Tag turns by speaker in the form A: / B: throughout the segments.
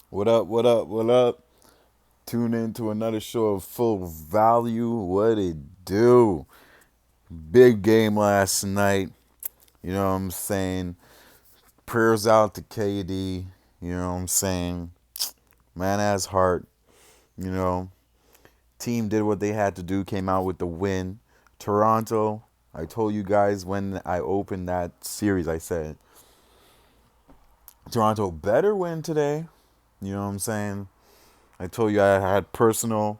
A: What up, what up, what up? Tune in to another show of Full Value. What it do? Big game last night. You know what I'm saying? Prayers out to KD. You know what I'm saying? Man has heart. You know, team did what they had to do, came out with the win. Toronto, I told you guys when I opened that series, I said, Toronto better win today. You know what I'm saying? I told you I had personal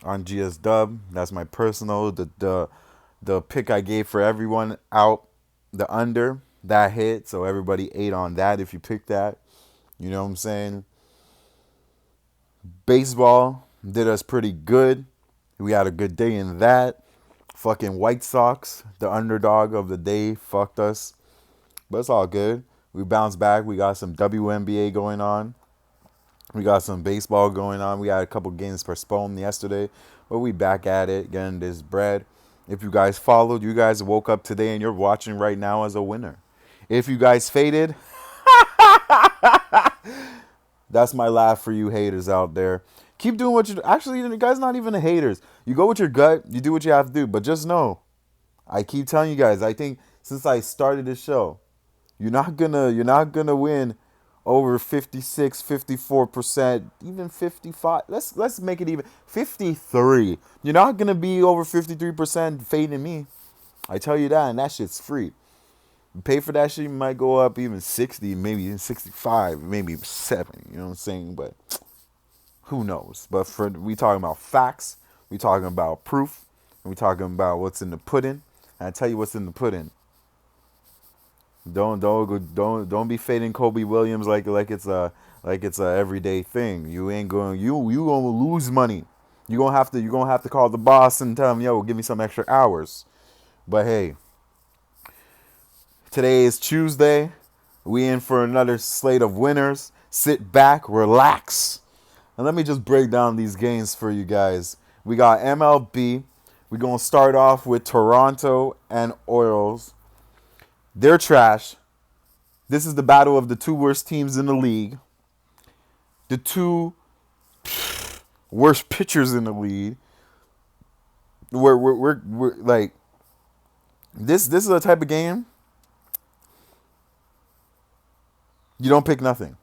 A: on GS Dub. That's my personal. The pick I gave for everyone out the under that hit. So everybody ate on that if you picked that. You know what I'm saying? Baseball did us pretty good. We had a good day in that. Fucking White Sox, the underdog of the day, fucked us. But it's all good. We bounced back. We got some WNBA going on. We got some baseball going on. We had a couple games postponed yesterday, but we back at it, getting this bread. If you guys followed, you guys woke up today and you're watching right now as a winner. If you guys faded, that's my laugh for you haters out there. Keep doing what you do. Actually, you guys not even the haters. You go with your gut, you do what you have to do. But just know, I keep telling you guys, I think since I started this show, you're not gonna win over 56, 54%, even 55. Let's make it even 53. You're not gonna be over 53% fading me. I tell you that, and that shit's free. You pay for that shit, you might go up even 60, maybe even 65, maybe 70. You know what I'm saying? But who knows? But for we talking about facts, we talking about proof, and we talking about what's in the pudding. And I tell you what's in the pudding. Don't be fading Kobe Williams like it's a everyday thing. You ain't going you gonna lose money. You gonna have to call the boss and tell him, yo, give me some extra hours. But hey, today is Tuesday. We in for another slate of winners. Sit back, relax, and let me just break down these games for you guys. We got MLB. We're gonna start off with Toronto and Orioles. They're trash. This is the battle of the two worst teams in the league. The two worst pitchers in the league. We're like this is a type of game you don't pick nothing.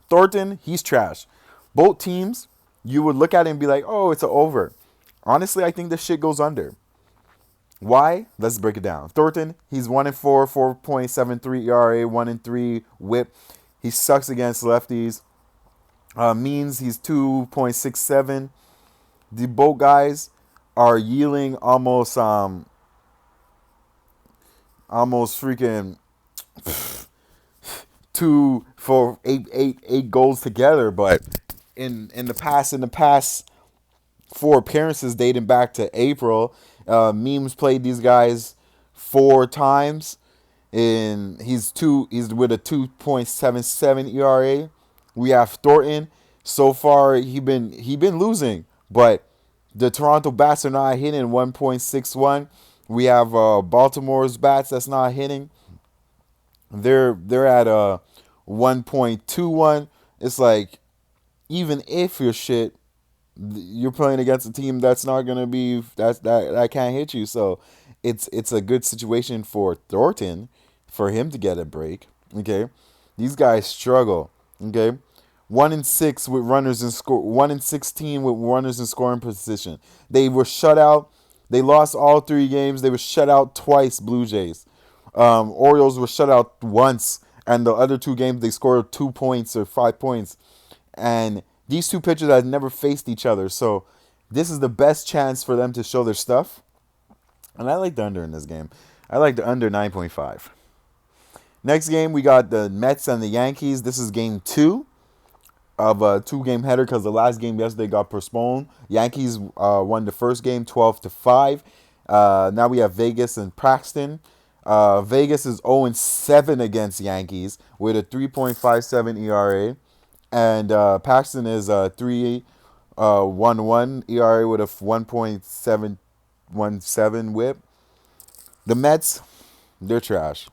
A: Thornton, he's trash. Both teams, you would look at it and be like, oh, it's an over. Honestly, I think this shit goes under. Why? Let's break it down. Thornton, he's 1-4, 4.73 ERA, 1-3 WHIP. He sucks against lefties. Means he's 2.67. The both guys are yielding almost freaking two for eight goals together. But in the past four appearances dating back to April, Memes played these guys four times, and he's with a 2.77 ERA. We have Thornton. So far, he been losing, but the Toronto bats are not hitting 1.61. We have Baltimore's bats that's not hitting. They're at a 1.21. It's like, even if your shit, you're playing against a team that's not gonna be that can't hit you. So it's a good situation for Thornton for him to get a break. Okay, these guys struggle. Okay, 1-6 with runners in score. 1-16 with runners in scoring position. They were shut out. They lost all three games. They were shut out twice. Blue Jays. Orioles were shut out once, and the other two games they scored 2 points or 5 points. And these two pitchers had never faced each other, so this is the best chance for them to show their stuff. And I like the under in this game. I like the under 9.5. Next game, we got the Mets and the Yankees. This is game two of a two-game header because the last game yesterday got postponed. Yankees won the first game 12-5. Now we have Vegas and Paxton. Vegas is 0-7 against Yankees with a 3.57 ERA. And Paxton is 3.11 ERA with a 1.717 WHIP. The Mets, they're trash.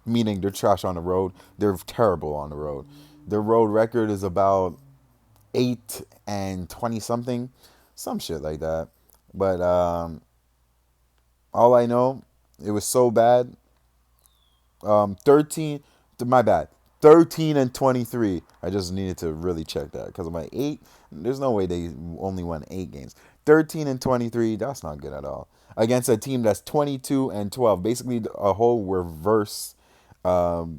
A: Meaning they're trash on the road. They're terrible on the road. Their road record is about 8-20 something, some shit like that. But all I know, it was so bad. 13, my bad. 13-23. I just needed to really check that because I'm like 8. There's no way they only won 8 games. 13-23. That's not good at all against a team that's 22-12. Basically, a whole reverse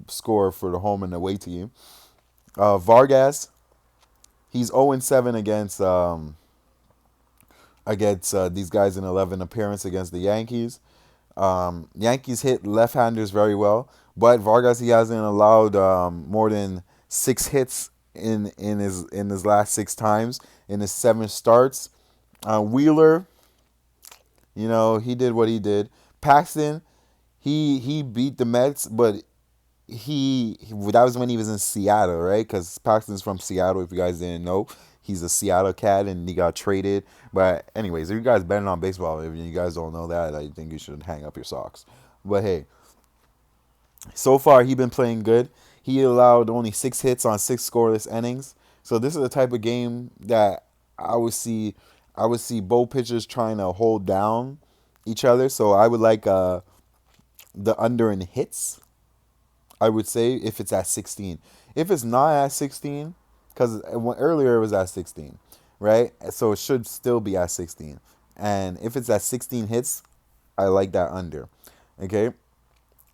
A: score for the home and away team. Vargas, he's 0-7 against these guys in 11 appearance against the Yankees. Yankees hit left-handers very well, but Vargas, he hasn't allowed more than 6 hits in his last 6 times in his 7 starts. Wheeler, he did what he did. Paxton, he beat the Mets, but that was when he was in Seattle, right? Because Paxton's from Seattle. If you guys didn't know, he's a Seattle cat, and he got traded. But anyways, if you guys betting on baseball, if you guys don't know that, I think you should hang up your socks. But hey, so far he been playing good. He allowed only 6 hits on 6 scoreless innings. So this is the type of game that I would see. I would see both pitchers trying to hold down each other. So I would like the under in hits. I would say if it's at 16. If it's not at 16, because earlier it was at 16, right? So it should still be at 16. And if it's at 16 hits, I like that under. Okay?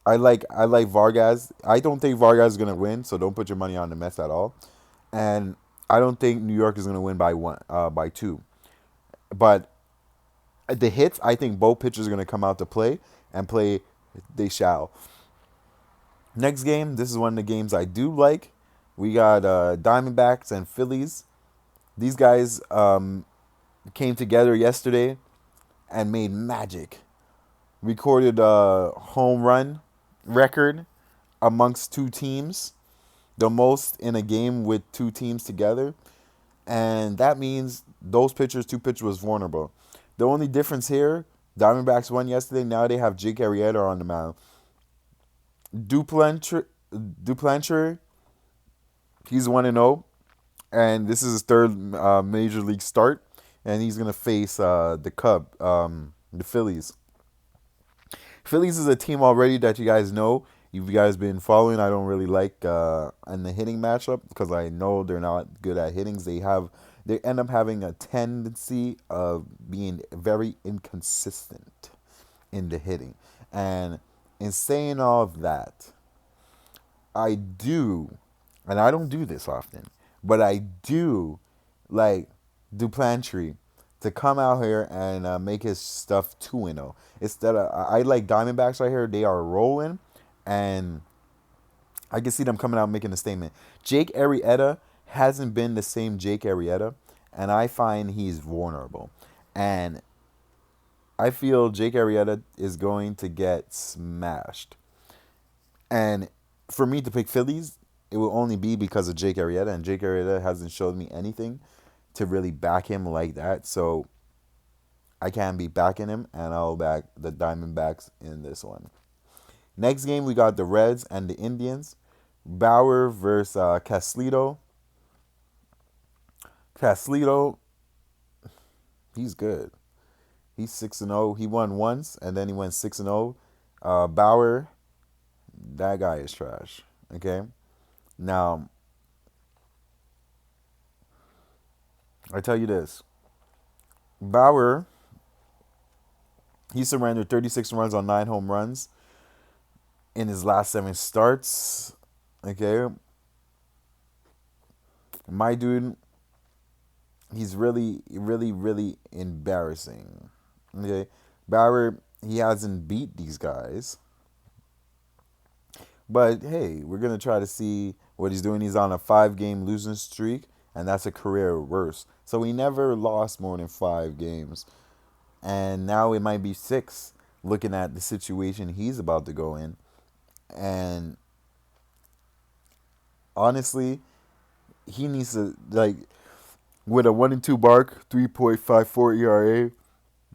A: I like Vargas. I don't think Vargas is gonna win, so don't put your money on the Mets at all. And I don't think New York is gonna win by 2. But the hits, I think both pitchers are gonna come out to play and play. They shall. Next game, this is one of the games I do like. We got Diamondbacks and Phillies. These guys came together yesterday and made magic. Recorded a home run record amongst 2 teams, the most in a game with 2 teams together. And that means those pitchers, 2 pitchers, was vulnerable. The only difference here, Diamondbacks won yesterday. Now they have Jake Arrieta on the mound. Duplantier, he's 1-0, and this is his third major league start, and he's gonna face the Phillies. Phillies is a team already that you guys know. You guys been following. I don't really like in the hitting matchup because I know they're not good at hittings. They end up having a tendency of being very inconsistent in the hitting. And in saying all of that, I do, and I don't do this often, but I do like Duplantier to come out here and make his stuff 2-0. Instead of, I like Diamondbacks right here. They are rolling, and I can see them coming out making a statement. Jake Arrieta hasn't been the same Jake Arrieta, and I find he's vulnerable. And I feel Jake Arrieta is going to get smashed. And for me to pick Phillies, it will only be because of Jake Arrieta, and Jake Arrieta hasn't showed me anything to really back him like that. So I can't be backing him, and I'll back the Diamondbacks in this one. Next game, we got the Reds and the Indians. Bauer versus Caslito. Caslito, he's good. He's 6-0. He won once, and then he went 6-0. Bauer, that guy is trash. Okay? Now, I tell you this. Bauer, he surrendered 36 runs on 9 home runs in his last 7 starts. Okay? My dude, he's really, really, really embarrassing. Okay? Bauer, he hasn't beat these guys. But hey, we're going to try to see what he's doing. He's on a 5-game losing streak, and that's a career worst. So he never lost more than 5 games. And now it might be 6, looking at the situation he's about to go in. And honestly, he needs to, like, with a 1-2 bark, 3.54 ERA,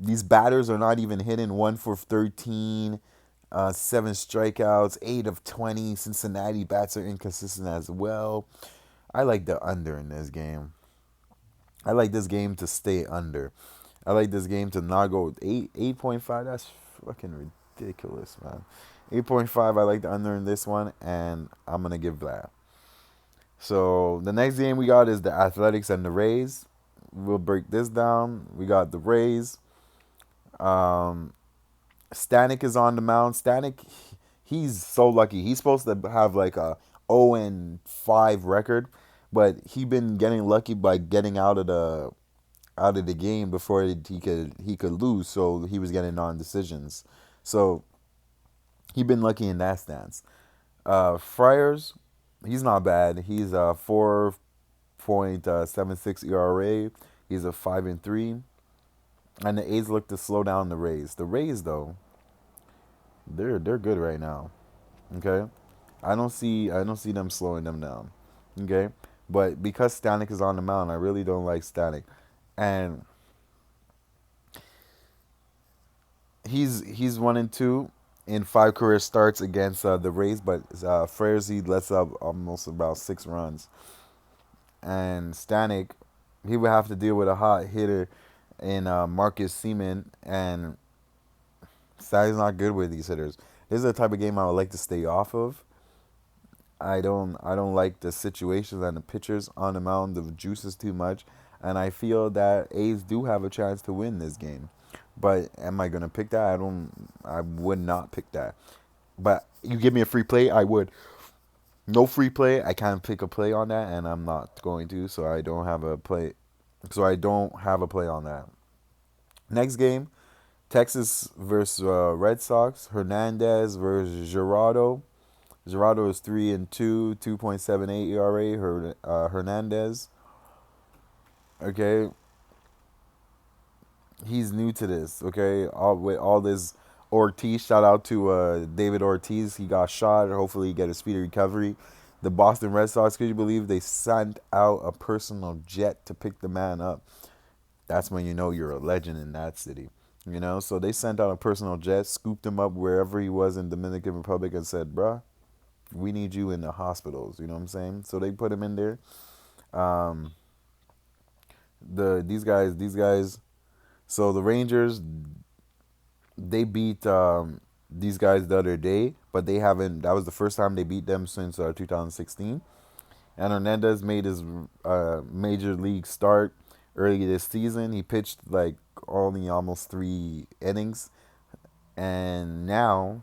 A: these batters are not even hitting 1 for 13, 7 strikeouts, 8 of 20. Cincinnati bats are inconsistent as well. I like the under in this game. I like this game to stay under. I like this game to not go 8.5. That's fucking ridiculous, man. 8.5. I like the under in this one, and I'm gonna give that. So the next game we got is the Athletics and the Rays. We'll break this down. We got the Rays. Um, Stanek is on the mound. Stanek, he's so lucky. He's supposed to have like a 0-5 record, but he been getting lucky by getting out of the game before he could lose. So he was getting non decisions. So he been lucky in that stance. Friars, he's not bad. He's a 4.76 ERA. He's a 5-3. And the A's look to slow down the Rays. The Rays though, they're good right now. Okay, I don't see them slowing them down. Okay, but because Stanek is on the mound, I really don't like Stanek, and he's 1-2 in 5 career starts against the Rays, but Freyers he lets up almost about 6 runs, and Stanek he would have to deal with a hot hitter in Marcus Seaman, and Stanek's not good with these hitters. This is the type of game I would like to stay off of. I don't like the situations and the pitchers on the mound. The juice is too much, and I feel that A's do have a chance to win this game. But am I gonna pick that? I don't. I would not pick that. But you give me a free play, I would. No free play, I can't pick a play on that, and I'm not going to. So I don't have a play. So I don't have a play on that. Next game, Texas versus Red Sox. Hernandez versus Gerardo. Gerardo is 3-2, 2.78 ERA. Hernandez, okay, he's new to this. Okay, all this Ortiz. Shout out to David Ortiz. He got shot. Hopefully, he get a speedy recovery. The Boston Red Sox. Could you believe they sent out a personal jet to pick the man up? That's when you know you're a legend in that city. So they sent out a personal jet, scooped him up wherever he was in Dominican Republic, and said, "Bruh, we need you in the hospitals." You know what I'm saying? So they put him in there. Um, these guys. So the Rangers, they beat these guys the other day, but they haven't. That was the first time they beat them since 2016. And Hernandez made his major league start early this season. He pitched like only almost 3 innings, and now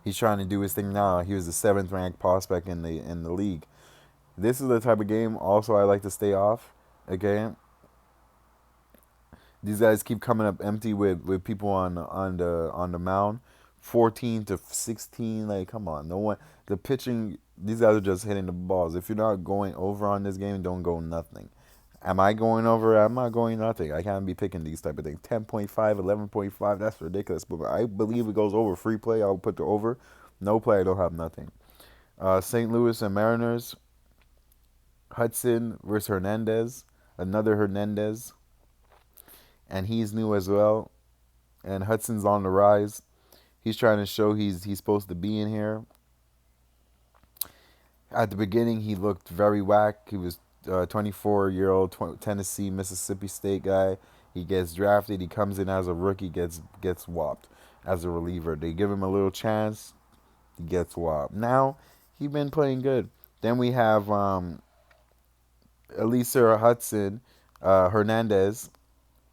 A: he's trying to do his thing now. He was the seventh ranked prospect in the league. This is the type of game also I like to stay off. Okay, these guys keep coming up empty with people on the mound. 14-16, like come on, no one. The pitching, these guys are just hitting the balls. If you're not going over on this game, don't go nothing. Am I going over? I'm not going nothing. I can't be picking these type of things. 10.5, 11.5, that's ridiculous. But I believe it goes over. Free play, I'll put the over. No play, I don't have nothing. St. Louis and Mariners. Hudson versus Hernandez. Another Hernandez. And he's new as well. And Hudson's on the rise. He's trying to show he's supposed to be in here. At the beginning, he looked very whack. He was 24-year-old Tennessee, Mississippi State guy. He gets drafted. He comes in as a rookie, gets whopped as a reliever. They give him a little chance. He gets whopped. Now, he's been playing good. Then we have Elisa Hudson, Hernandez.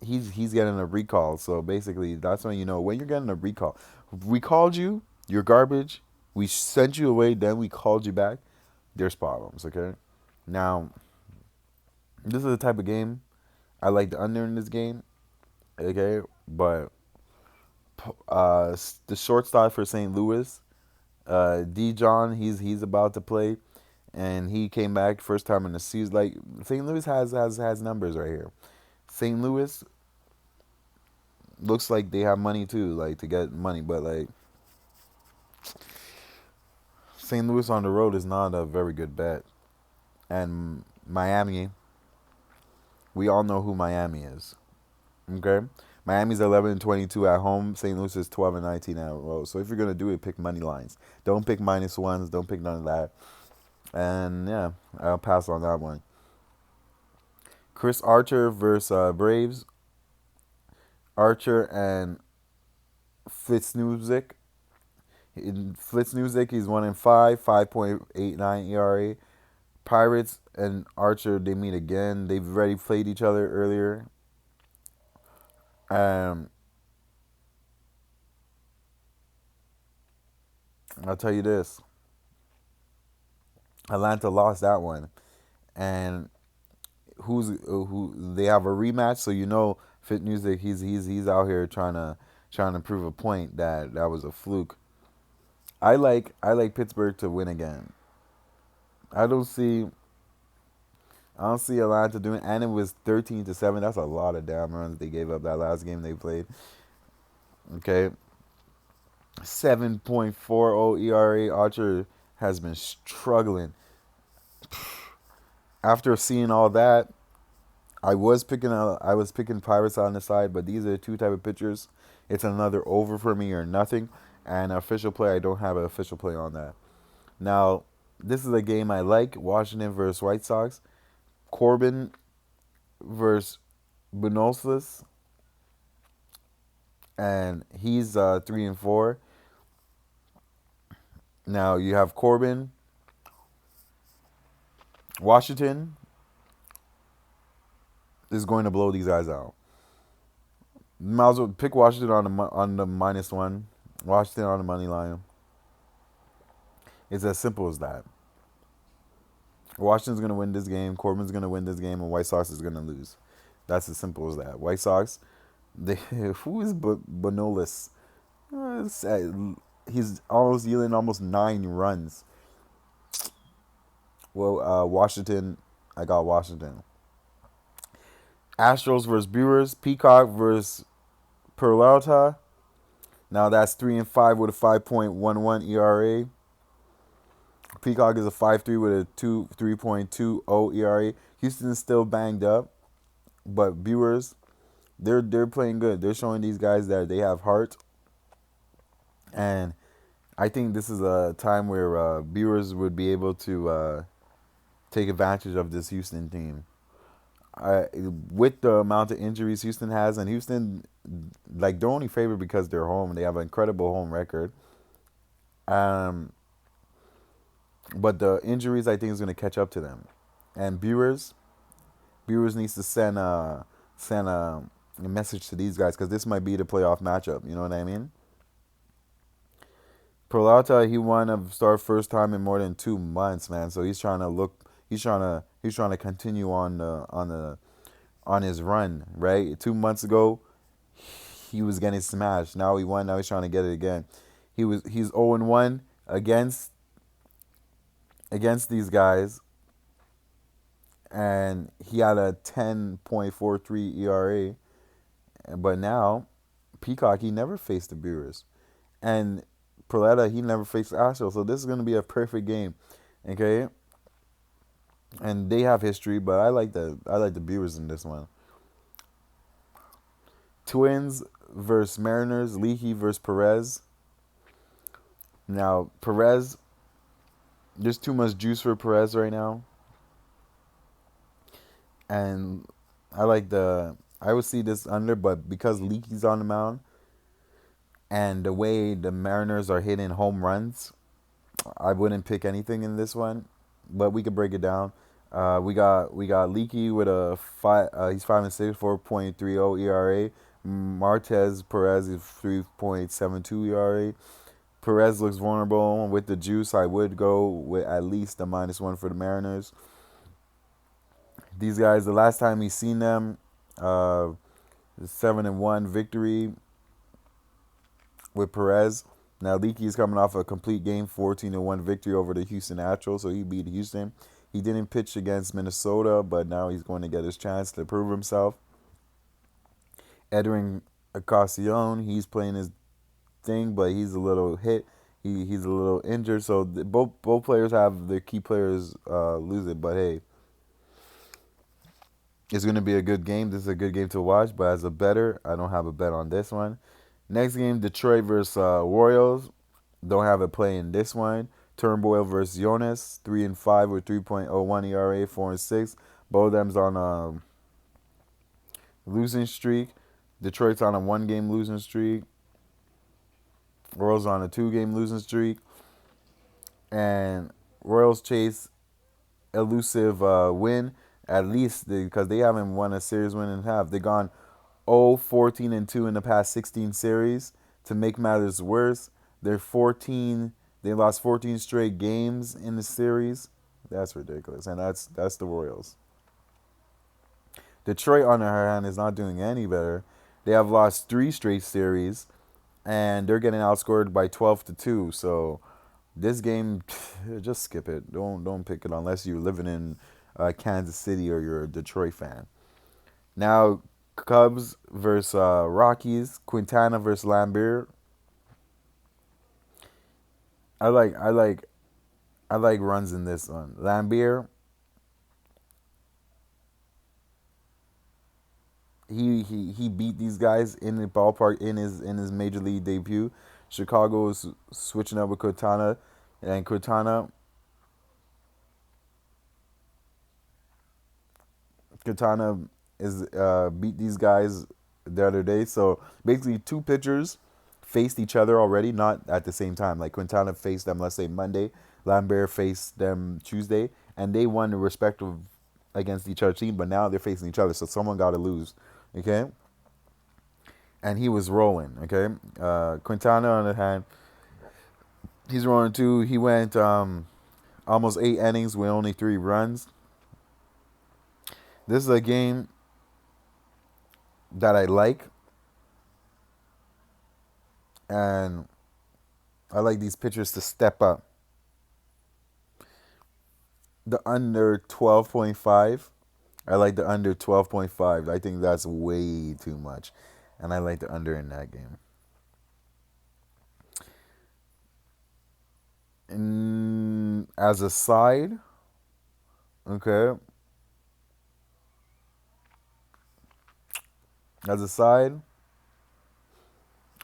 A: He's getting a recall. So basically, that's when you know when you're getting a recall. We called you. You're garbage. We sent you away. Then we called you back. There's problems. Okay. Now, this is the type of game I like the under in this game. Okay, but the shortstop for St. Louis, D. John, he's about to play, and he came back first time in the season. Like St. Louis has numbers right here. St. Louis looks like they have money too, like to get money, but like St. Louis on the road is not a very good bet. And Miami, we all know who Miami is. Okay, Miami's 11-22 at home. St. Louis is 12-19 at road. So if you're gonna do it, pick money lines. Don't pick -1s. Don't pick none of that. And yeah, I'll pass on that one. Chris Archer versus Braves. Archer and Fitznuzik. In Fitznuzik, he's 1-5, 5.89 ERA. Pirates and Archer, they meet again. They've already played each other earlier. Um, I'll tell you this: Atlanta lost that one, and who they have a rematch. So you know, Fit Music, he's out here trying to prove a point that that was a fluke. I like Pittsburgh to win again. I don't see I don't see Atlanta doing, and it was 13-7. That's a lot of damn runs they gave up that last game they played. Okay, 7.40 ERA. Archer has been struggling. After seeing all that, I was picking Pirates on the side, but these are two type of pitchers. It's another over for me or nothing. And official play, I don't have an official play on that. Now, this is a game I like. Washington versus White Sox. Corbin versus Bunoslas, and he's 3-4. Now you have Corbin. Washington is going to blow these guys out. Might as well pick Washington on the -1. Washington on the money line. It's as simple as that. Washington's gonna win this game. Corbin's gonna win this game, and White Sox is gonna lose. That's as simple as that. White Sox. They who is Bonolis? He's almost yielding almost 9 runs. Well, Washington. I got Washington. Astros versus Brewers. Peacock versus Peralta. Now that's 3-5 with a 5.11 ERA. Peacock is a 5-3 with a 3.20 ERA. Houston's still banged up, but Brewers, they're playing good. They're showing these guys that they have heart, and I think this is a time where Brewers would be able to take advantage of this Houston team. With the amount of injuries Houston has, and Houston, like, they're only favored because they're home. They have an incredible home record. Um, but the injuries, I think, is going to catch up to them. And Brewers needs to send a message to these guys because this might be the playoff matchup. You know what I mean? Peralta, he won a start first time in more than 2 months, man. So he's trying to look. He's trying to continue on his run. Right, 2 months ago, he was getting smashed. Now he won. Now he's trying to get it again. He's 0-1 against these guys, and he had a 10.43 ERA. But now, Peacock, he never faced the Brewers, and Perletta, he never faced Astros. So this is going to be a perfect game, okay? And they have history, but I like the Brewers in this one. Twins versus Mariners. Leahy versus Perez. Now Perez, there's too much juice for Perez right now, and I would see this under, but because Leaky's on the mound and the way the Mariners are hitting home runs, I wouldn't pick anything in this one. But we could break it down. We got Leaky with a five. He's 5-6, 4.30 ERA. Martez Perez is 3.72 ERA. Perez looks vulnerable with the juice. I would go with at least a -1 for the Mariners. These guys, the last time we seen them, 7-1 victory with Perez. Now Leakey is coming off a complete game, 14-1 victory over the Houston Astros, so he beat Houston. He didn't pitch against Minnesota, but now he's going to get his chance to prove himself. Edwin Ocasio, he's playing his thing, but he's a little hit. He's a little injured, so both players have their key players lose it. But hey, it's going to be a good game. This is a good game to watch, but as a bettor, I don't have a bet on this one. Next game, Detroit versus Royals. Don't have a play in this one. Turnbull versus Jonas, 3-5 with 3.01 ERA, 4-6. Both of them's on a losing streak. Detroit's on a 1-game losing streak. Royals on a 2-game losing streak. And Royals chase elusive win, at least because they haven't won a series win and a half. They've gone 0-14-2 in the past 16 series. To make matters worse, they lost 14 straight games in the series. That's ridiculous, and that's the Royals. Detroit, on the other hand, is not doing any better. They have lost 3 straight series, and they're getting outscored by 12-2. So this game, just skip it. Don't pick it unless you're living in Kansas City or you're a Detroit fan. Now, Cubs versus Rockies. Quintana versus Lambert. I like runs in this one. Lambert, he beat these guys in the ballpark in his major league debut. Chicago is switching up with Quintana, and Quintana is beat these guys the other day. So basically, 2 pitchers faced each other already, not at the same time. Like Quintana faced them, let's say Monday, Lambert faced them Tuesday, and they won the respective against each other team. But now they're facing each other, so someone got to lose. Okay, and he was rolling. Okay, Quintana on the hand, he's rolling too. He went almost 8 innings with only 3 runs. This is a game that I like, and I like these pitchers to step up. The under 12.5. I like the under 12.5. I think that's way too much, and I like the under in that game. As a side, okay. As a side,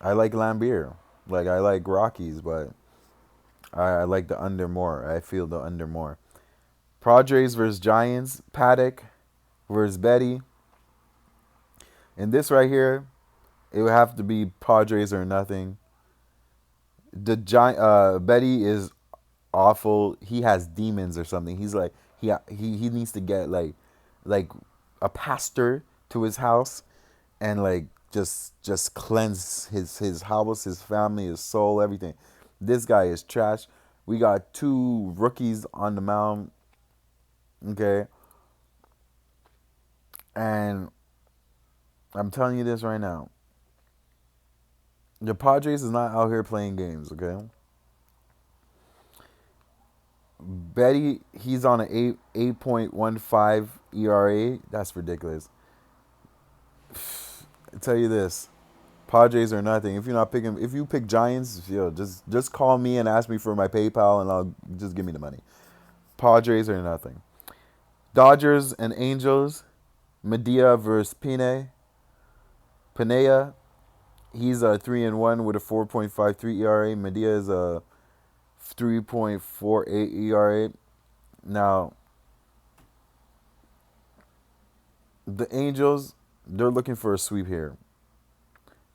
A: I like Lambert. Like I like Rockies, but I like the under more. I feel the under more. Padres versus Giants. Paddock versus Betty. In this right here, it would have to be Padres or nothing. Betty is awful. He has demons or something. He's like he needs to get like a pastor to his house and like just cleanse his house, his family, his soul, everything. This guy is trash. We got 2 rookies on the mound. Okay. And I'm telling you this right now. The Padres is not out here playing games, okay? Betty, he's on an 8.15 ERA. That's ridiculous. I tell you this. Padres are nothing. If you pick Giants, just call me and ask me for my PayPal and I'll just give me the money. Padres are nothing. Dodgers and Angels. Medea versus Pinea. He's a 3-1 with a 4.53 ERA. Medea is a 3.48 ERA. Now, the Angels, they're looking for a sweep here.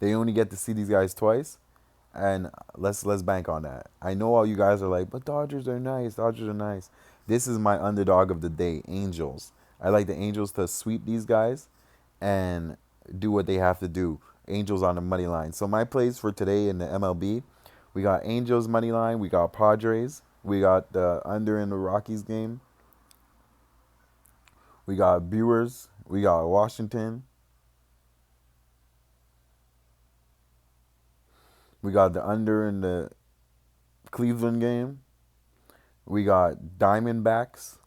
A: They only get to see these guys twice, and let's bank on that. I know all you guys are like, but Dodgers are nice. Dodgers are nice. This is my underdog of the day, Angels. I like the Angels to sweep these guys and do what they have to do. Angels on the money line. So my plays for today in the MLB, we got Angels money line. We got Padres. We got the under in the Rockies game. We got Brewers. We got Washington. We got the under in the Cleveland game. We got Diamondbacks.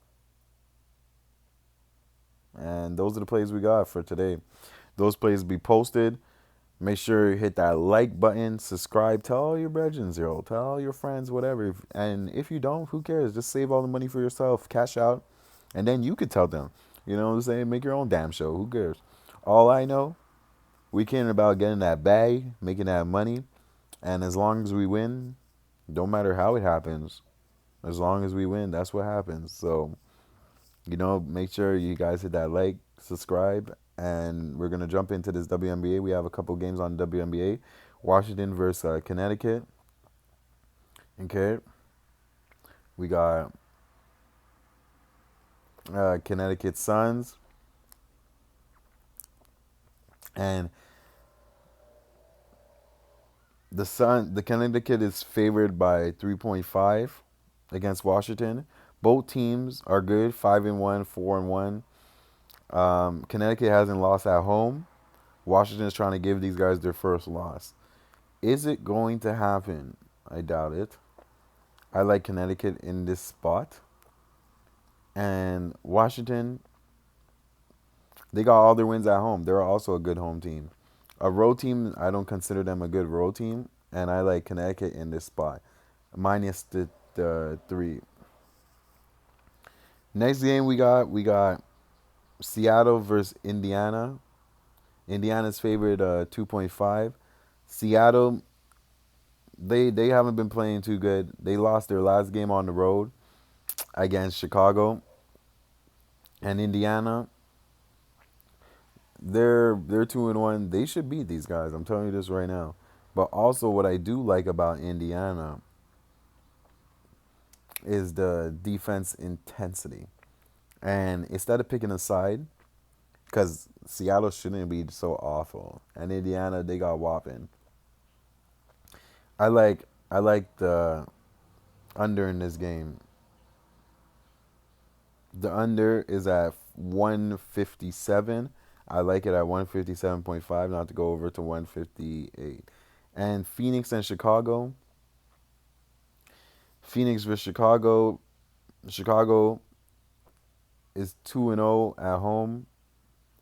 A: And those are the plays we got for today. Those plays be posted. Make sure you hit that like button, subscribe, tell all your brethren, tell all your friends, whatever. And if you don't, who cares? Just save all the money for yourself, cash out, and then you could tell them. You know what I'm saying? Make your own damn show. Who cares? All I know, we caring about getting that bag, making that money, and as long as we win, don't matter how it happens, As long as we win, that's what happens. So, make sure you guys hit that like, subscribe, and we're gonna jump into this WNBA. We have a couple games on WNBA. Washington versus Connecticut. Okay, we got Connecticut Suns, and the Connecticut is favored by 3.5 against Washington. Both teams are good, 5-1, 4-1. Connecticut hasn't lost at home. Washington is trying to give these guys their first loss. Is it going to happen? I doubt it. I like Connecticut in this spot. And Washington, they got all their wins at home. They're also a good home team. A road team, I don't consider them a good road team. And I like Connecticut in this spot. Minus the 3. Next game we got Seattle versus Indiana. Indiana's favored 2.5. Seattle, they haven't been playing too good. They lost their last game on the road against Chicago. And Indiana, they're 2-1. They should beat these guys. I'm telling you this right now. But also what I do like about Indiana is the defense intensity. And instead of picking a side, because Seattle shouldn't be so awful, and Indiana, they got whopping. I like the under in this game. The under is at 157. I like it at 157.5, not to go over to 158. And Phoenix and Chicago. Phoenix versus Chicago. Chicago is 2-0 at home,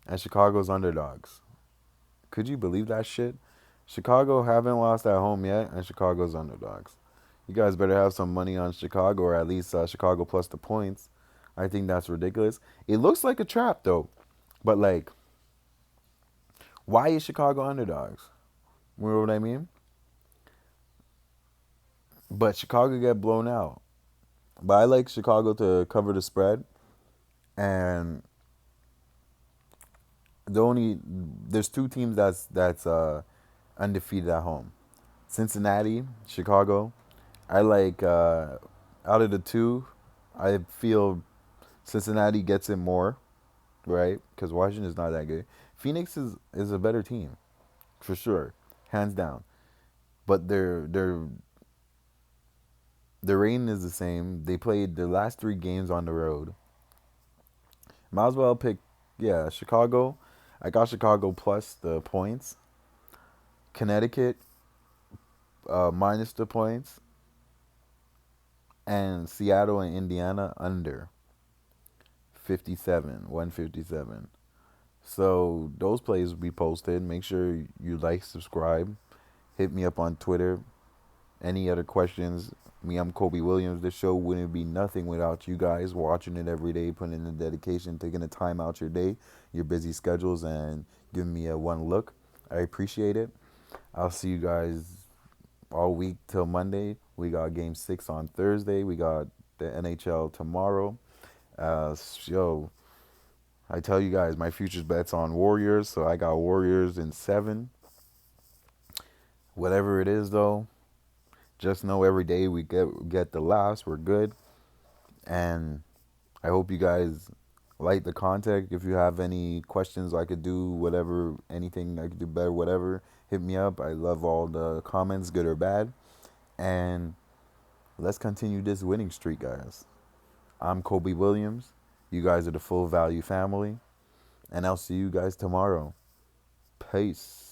A: and Chicago's underdogs. Could you believe that shit? Chicago haven't lost at home yet, and Chicago's underdogs. You guys better have some money on Chicago, or at least Chicago plus the points. I think that's ridiculous. It looks like a trap, though. But, like, why is Chicago underdogs? You know what I mean? But Chicago get blown out. But I like Chicago to cover the spread. And there's two teams that's undefeated at home. Cincinnati, Chicago. I like out of the two, I feel Cincinnati gets it more, right? Because Washington is not that good. Phoenix is a better team, for sure, hands down. But their rating is the same. They played the last 3 games on the road. Might as well pick, yeah, Chicago. I got Chicago plus the points. Connecticut minus the points. And Seattle and Indiana under 57, 157. So those plays will be posted. Make sure you like, subscribe. Hit me up on Twitter. Any other questions? I'm Kobe Williams. This show wouldn't be nothing without you guys watching it every day, putting in the dedication, taking the time out your day, your busy schedules, and giving me a one look. I appreciate it. I'll see you guys all week till Monday. We got Game 6 on Thursday. We got the NHL tomorrow. Yo, I tell you guys, my futures bet's on Warriors, so I got Warriors in 7. Whatever it is, though, just know every day we get the laughs. We're good. And I hope you guys like the content. If you have any questions I could do, whatever, anything I could do better, whatever, hit me up. I love all the comments, good or bad. And let's continue this winning streak, guys. I'm Kobe Williams. You guys are the Full Value family. And I'll see you guys tomorrow. Peace.